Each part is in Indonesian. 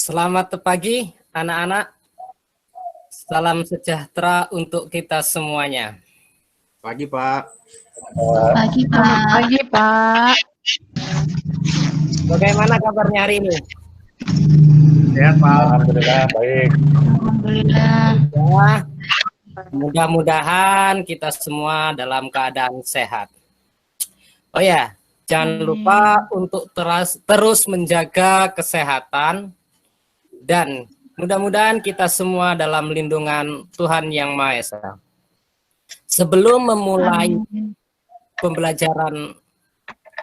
Selamat pagi anak-anak, salam sejahtera untuk kita semuanya. Pagi Pak. Pagi Pak. Pagi Pak. Bagaimana kabarnya hari ini? Sehat Pak. Alhamdulillah baik. Alhamdulillah. Ya, mudah-mudahan kita semua dalam keadaan sehat. Oh ya, jangan lupa untuk terus menjaga kesehatan dan mudah-mudahan kita semua dalam lindungan Tuhan Yang Maha Esa. Sebelum memulai pembelajaran,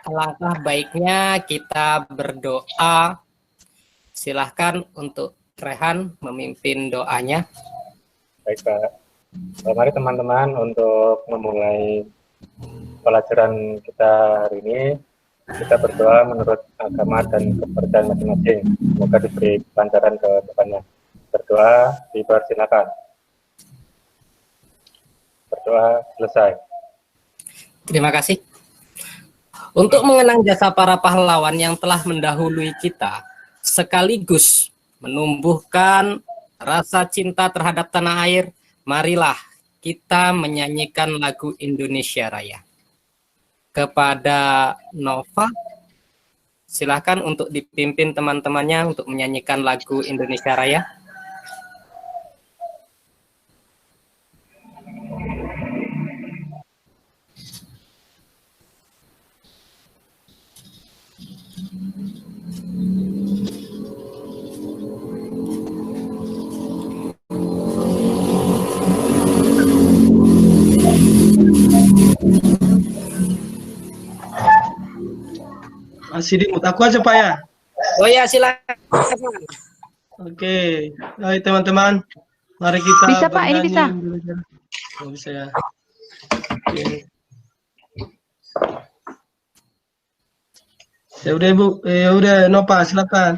alangkah baiknya kita berdoa. Silahkan untuk Rehan memimpin doanya. Baik Pak. Mari teman-teman untuk memulai pelajaran kita hari ini, kita berdoa menurut agama dan kepercayaan masing-masing. Semoga diberi kelancaran ke depannya. Berdoa, dipersilakan. Berdoa selesai. Terima kasih. Untuk mengenang jasa para pahlawan yang telah mendahului kita, sekaligus menumbuhkan rasa cinta terhadap tanah air, marilah kita menyanyikan lagu Indonesia Raya. Kepada Nova, silahkan untuk dipimpin teman-temannya untuk menyanyikan lagu Indonesia Raya. Masih di mute aku aja Pak ya? Oh ya, silakan. Oke. Hai teman-teman. Mari kita Bisa Pak, ini bisa. Oh, bisa ya. Oke. Ya udah Bu, udah Nova silakan.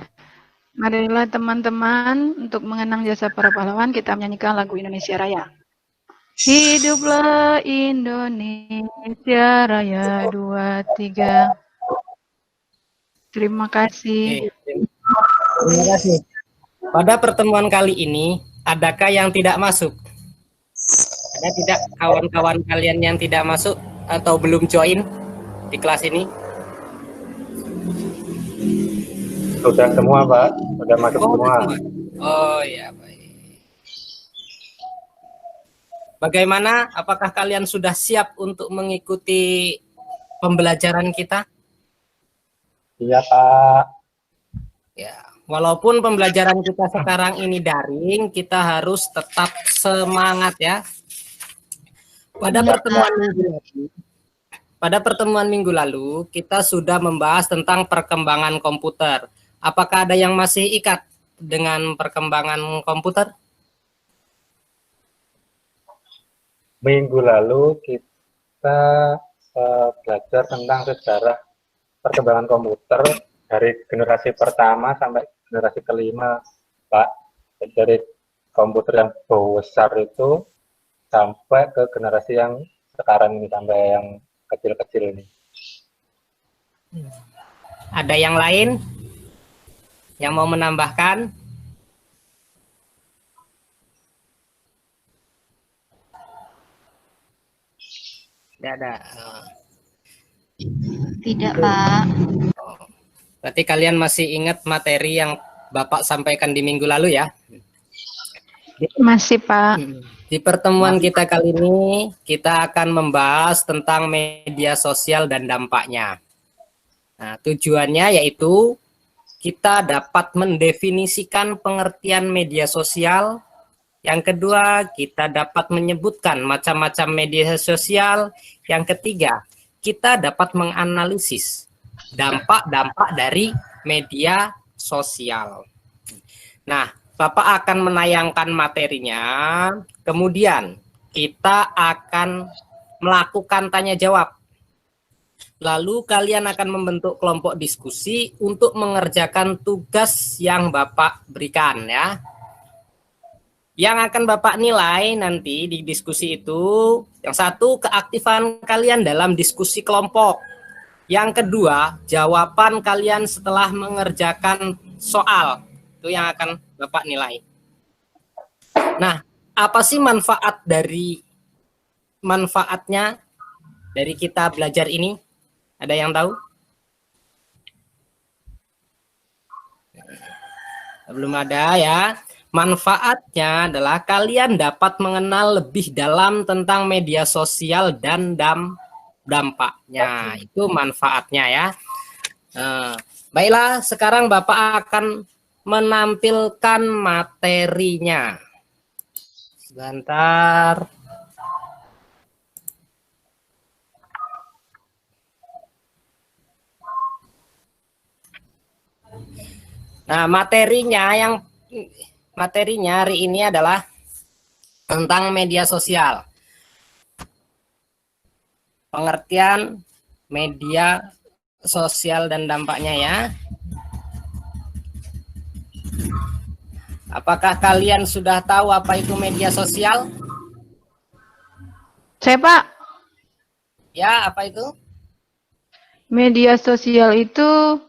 Marilah teman-teman untuk mengenang jasa para pahlawan kita menyanyikan lagu Indonesia Raya. Hiduplah Indonesia Raya 2, 3. Terima kasih. Terima kasih. Pada pertemuan kali ini, adakah yang tidak masuk? Ada tidak kawan-kawan kalian yang tidak masuk atau belum join di kelas ini? Sudah semua Pak, sudah masuk semua. Oh ya, baik. Bagaimana? Apakah kalian sudah siap untuk mengikuti pembelajaran kita? Iya Pak. Ya, walaupun pembelajaran kita sekarang ini daring, kita harus tetap semangat ya. Pada pertemuan minggu lalu, kita sudah membahas tentang perkembangan komputer. Apakah ada yang masih ikat dengan perkembangan komputer? Minggu lalu kita belajar tentang sejarah perkembangan komputer dari generasi pertama sampai generasi kelima, Pak. Dari komputer yang besar itu sampai ke generasi yang sekarang ini, sampai yang kecil-kecil ini. Ada yang lain yang mau menambahkan? Tidak ada. Tidak Pak. Berarti kalian masih ingat materi yang Bapak sampaikan di minggu lalu ya? Masih Pak. Di pertemuan kita kali ini, kita akan membahas tentang media sosial dan dampaknya. Nah, tujuannya yaitu kita dapat mendefinisikan pengertian media sosial. Yang kedua, kita dapat menyebutkan macam-macam media sosial. Yang ketiga, kita dapat menganalisis dampak-dampak dari media sosial. Nah, Bapak akan menayangkan materinya, kemudian kita akan melakukan tanya jawab. Lalu kalian akan membentuk kelompok diskusi untuk mengerjakan tugas yang Bapak berikan ya. Yang akan Bapak nilai nanti di diskusi itu, yang satu keaktifan kalian dalam diskusi kelompok. Yang kedua, jawaban kalian setelah mengerjakan soal. Itu yang akan Bapak nilai. Nah, apa sih manfaatnya dari kita belajar ini? Ada yang tahu? Belum ada ya. Manfaatnya adalah kalian dapat mengenal lebih dalam tentang media sosial dan dampaknya. Itu manfaatnya ya. Baiklah, sekarang Bapak akan menampilkan materinya. Sebentar. Nah, materinya hari ini adalah tentang media sosial. Pengertian media sosial dan dampaknya ya. Apakah kalian sudah tahu apa itu media sosial? Saya, Pak. Ya, apa itu? Media sosial itu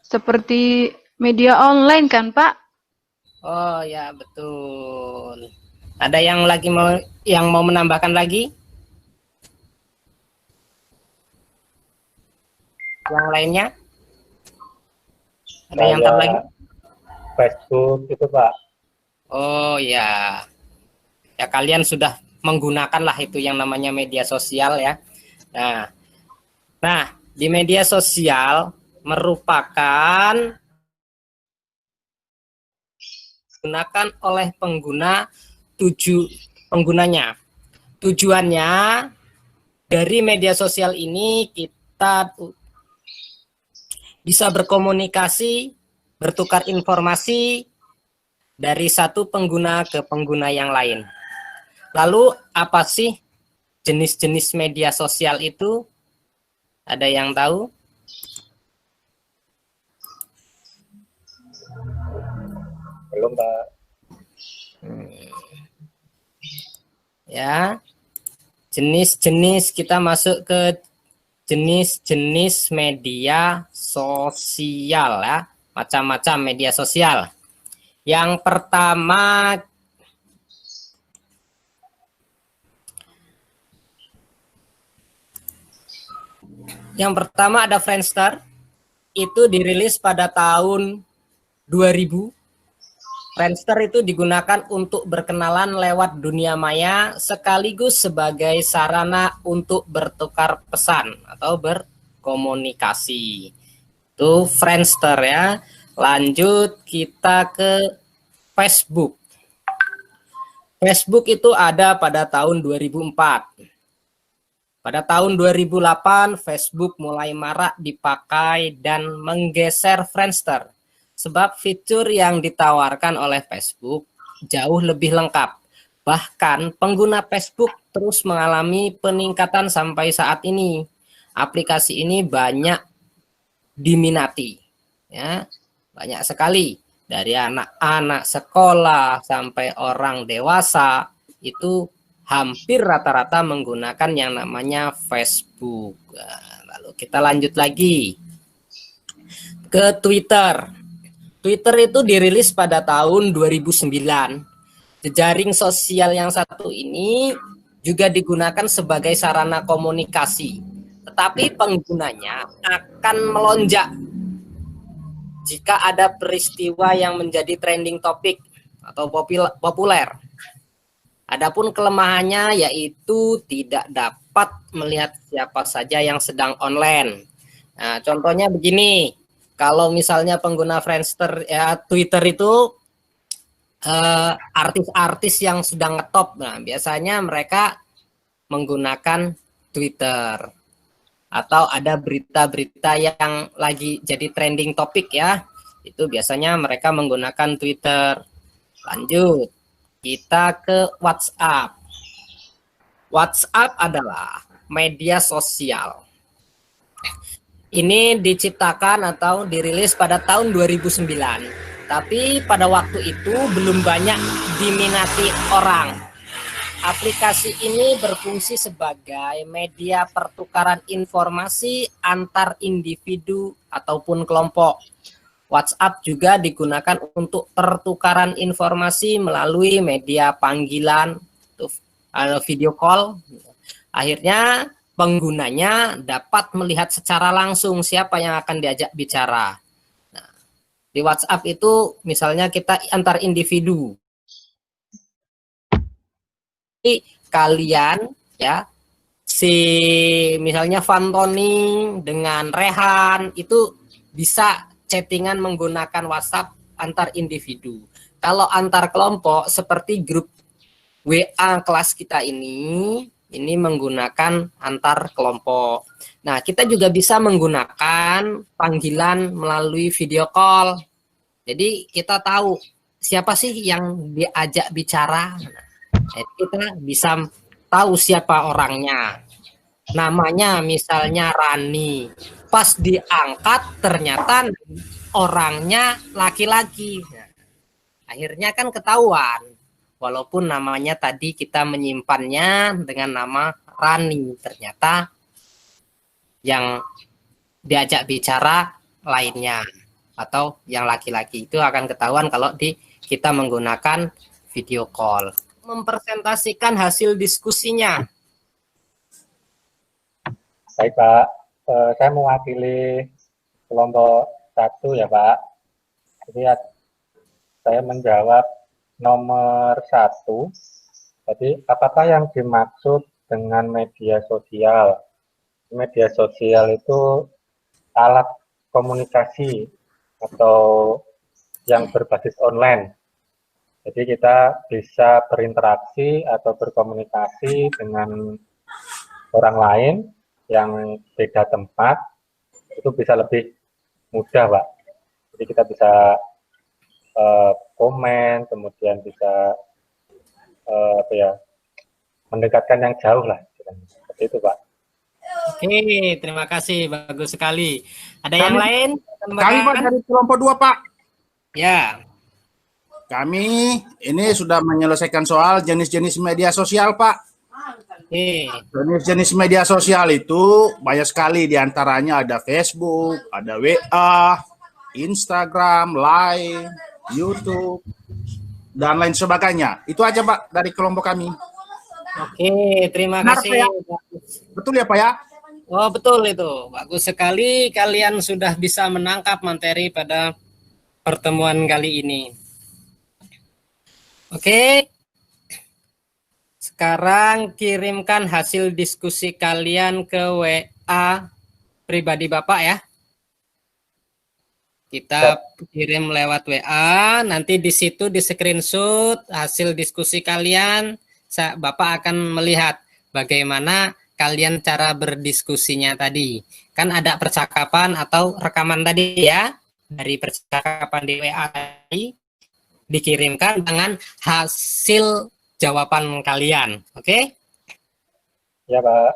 seperti media online kan, Pak? Oh ya, betul. Ada yang mau menambahkan lagi? Yang lainnya? Ada yang tahu lagi? Facebook itu, Pak. Oh ya. Ya, kalian sudah menggunakan lah itu yang namanya media sosial ya. Nah, di media sosial merupakan digunakan oleh penggunanya. Tujuannya dari media sosial ini kita bisa berkomunikasi, bertukar informasi dari satu pengguna ke pengguna yang lain. Lalu apa sih jenis-jenis media sosial itu? Ada yang tahu? Belum, Pak. Ya, jenis-jenis, kita masuk ke jenis-jenis media sosial ya, macam-macam media sosial. Yang pertama ada Friendster, itu dirilis pada tahun 2000. Friendster itu digunakan untuk berkenalan lewat dunia maya sekaligus sebagai sarana untuk bertukar pesan atau berkomunikasi. Itu Friendster ya. Lanjut kita ke Facebook. Facebook itu ada pada tahun 2004. Pada tahun 2008 Facebook mulai marak dipakai dan menggeser Friendster. Sebab fitur yang ditawarkan oleh Facebook jauh lebih lengkap. Bahkan pengguna Facebook terus mengalami peningkatan sampai saat ini. Aplikasi ini banyak diminati, ya, banyak sekali. Dari anak-anak sekolah sampai orang dewasa itu hampir rata-rata menggunakan yang namanya Facebook. Lalu kita lanjut lagi ke Twitter. Twitter itu dirilis pada tahun 2009. Jejaring sosial yang satu ini juga digunakan sebagai sarana komunikasi. Tetapi penggunanya akan melonjak jika ada peristiwa yang menjadi trending topik atau populer. Adapun kelemahannya yaitu tidak dapat melihat siapa saja yang sedang online. Nah, contohnya begini. Kalau misalnya pengguna Friendster ya Twitter itu artis-artis yang sedang ngetop, nah biasanya mereka menggunakan Twitter. Atau ada berita-berita yang lagi jadi trending topik ya, itu biasanya mereka menggunakan Twitter. Lanjut, kita ke WhatsApp. WhatsApp adalah media sosial. Ini diciptakan atau dirilis pada tahun 2009. Tapi pada waktu itu belum banyak diminati orang. Aplikasi ini berfungsi sebagai media pertukaran informasi antar individu ataupun kelompok. WhatsApp juga digunakan untuk pertukaran informasi melalui media panggilan, video call. Akhirnya penggunanya dapat melihat secara langsung siapa yang akan diajak bicara. Nah, di WhatsApp itu misalnya kita antar individu. Kalian ya, misalnya Fantoni dengan Rehan itu bisa chattingan menggunakan WhatsApp antar individu. Kalau antar kelompok seperti grup WA kelas kita ini menggunakan antar kelompok. Nah, kita juga bisa menggunakan panggilan melalui video call. Jadi kita tahu siapa sih yang diajak bicara. Nah, kita bisa tahu siapa orangnya. Namanya misalnya Rani. Pas diangkat ternyata orangnya laki-laki. Nah, akhirnya kan ketahuan. Walaupun namanya tadi kita menyimpannya dengan nama Rani, ternyata yang diajak bicara lainnya atau yang laki-laki itu akan ketahuan kalau kita menggunakan video call. Mempresentasikan hasil diskusinya. Baik Pak, saya mewakili kelompok 1 ya Pak. Jadi saya menjawab nomor 1. Jadi apakah yang dimaksud dengan media sosial? Media sosial itu alat komunikasi atau yang berbasis online. Jadi kita bisa berinteraksi atau berkomunikasi dengan orang lain yang beda tempat, itu bisa lebih mudah Pak. Jadi kita bisa komen, kemudian bisa mendekatkan yang jauh lah, seperti itu Pak. Oke, terima kasih, bagus sekali. Ada yang lain? Kami Pak dari kelompok 2 Pak. Ya. Kami ini sudah menyelesaikan soal jenis-jenis media sosial Pak. Jenis-jenis media sosial itu banyak sekali, diantaranya ada Facebook, ada WA, Instagram, Line, YouTube, dan lain sebagainya. Itu aja Pak dari kelompok kami. Oke, terima kasih. Ya? Betul ya Pak ya? Oh betul itu, bagus sekali kalian sudah bisa menangkap materi pada pertemuan kali ini. Oke, sekarang kirimkan hasil diskusi kalian ke WA pribadi Bapak ya. Kita kirim lewat WA, nanti di situ di screenshot hasil diskusi kalian, Bapak akan melihat bagaimana kalian cara berdiskusinya tadi. Kan ada percakapan atau rekaman tadi ya, dari percakapan di WA tadi, dikirimkan dengan hasil jawaban kalian. Oke? Ya Pak.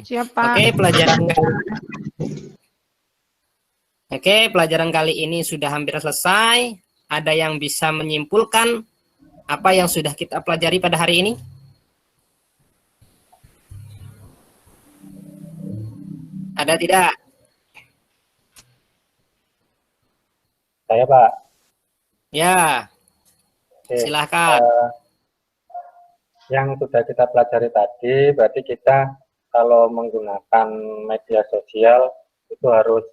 Siapa? Oke, pelajaran kali ini sudah hampir selesai. Ada yang bisa menyimpulkan apa yang sudah kita pelajari pada hari ini? Ada tidak? Saya Pak. Ya, Oke. Silahkan. Yang sudah kita pelajari tadi, berarti kita kalau menggunakan media sosial itu harus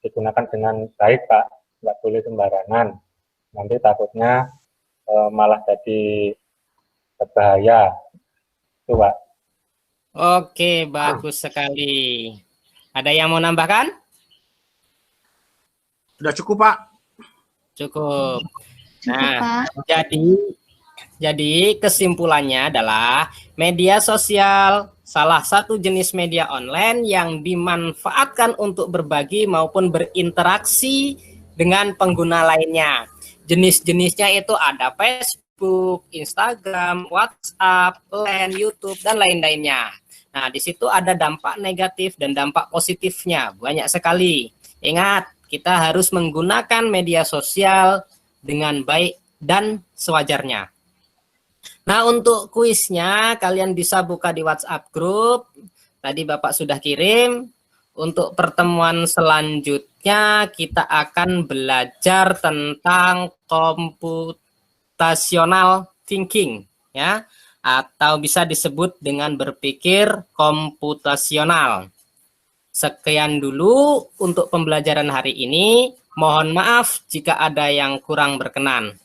digunakan dengan baik Pak, nggak boleh sembarangan. Nanti takutnya malah jadi berbahaya. Itu Pak. Oke, bagus sekali. Ada yang mau nambahkan? Sudah cukup Pak. Cukup. Cukup, Nah, Pak. jadi kesimpulannya adalah media sosial salah satu jenis media online yang dimanfaatkan untuk berbagi maupun berinteraksi dengan pengguna lainnya. Jenis-jenisnya itu ada Facebook, Instagram, WhatsApp, Line, YouTube, dan lain-lainnya. Nah, di situ ada dampak negatif dan dampak positifnya, banyak sekali. Ingat, kita harus menggunakan media sosial dengan baik dan sewajarnya. Nah, untuk kuisnya kalian bisa buka di WhatsApp group. Tadi Bapak sudah kirim. untuk pertemuan selanjutnya kita akan belajar tentang computational thinking, ya, atau bisa disebut dengan berpikir komputasional. Sekian dulu untuk pembelajaran hari ini. Mohon maaf jika ada yang kurang berkenan.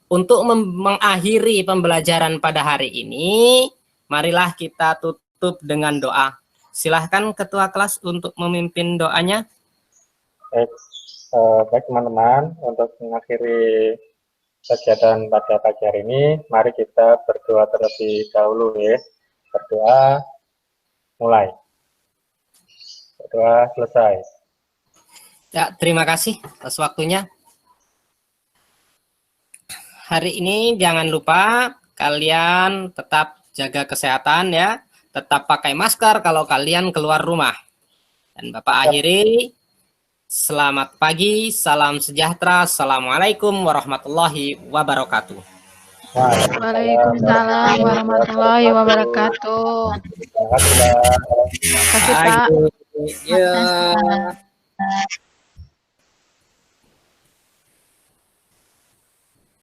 Untuk mengakhiri pembelajaran pada hari ini, marilah kita tutup dengan doa. Silahkan Ketua Kelas untuk memimpin doanya. Baik teman-teman, untuk mengakhiri kegiatan pada pagi hari ini, mari kita berdoa terlebih dahulu ya. Berdoa mulai. Berdoa selesai. Ya, terima kasih atas waktunya. Hari ini jangan lupa kalian tetap jaga kesehatan ya. Tetap pakai masker kalau kalian keluar rumah. Dan Bapak akhiri, selamat pagi, salam sejahtera, assalamualaikum warahmatullahi wabarakatuh. Waalaikumsalam warahmatullahi wabarakatuh. Terima kasih, Pak. Terima kasih, Pak. Ya.